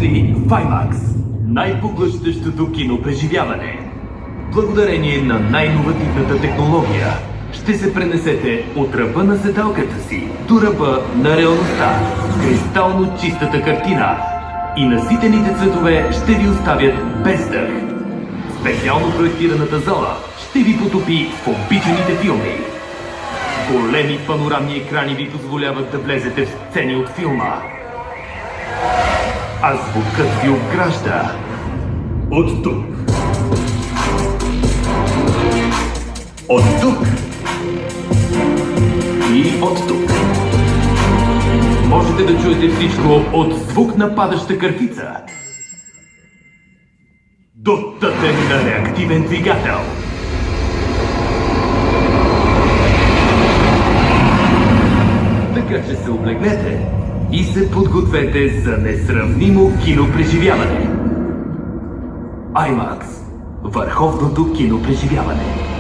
дошли в IMAX, най-поглъщащото кинопреживяване. Благодарение на най-новативната технология ще се пренесете от ръба на седалката си до ръба на реалността. Кристално чистата картина и наситените цветове ще ви оставят без дъх. Специално проектираната зала ще ви потопи в обичаните филми. Големи панорамни екрани ви позволяват да влезете в сцени от филма. А звукът ви обгражда. От тук. От тук. И от тук. Можете да чуете всичко от звук на падаща кърпица до тътен на реактивен двигател. Така че се облегнете и се подгответе за несравнимо кинопреживяване. IMAX – върховното кинопреживяване.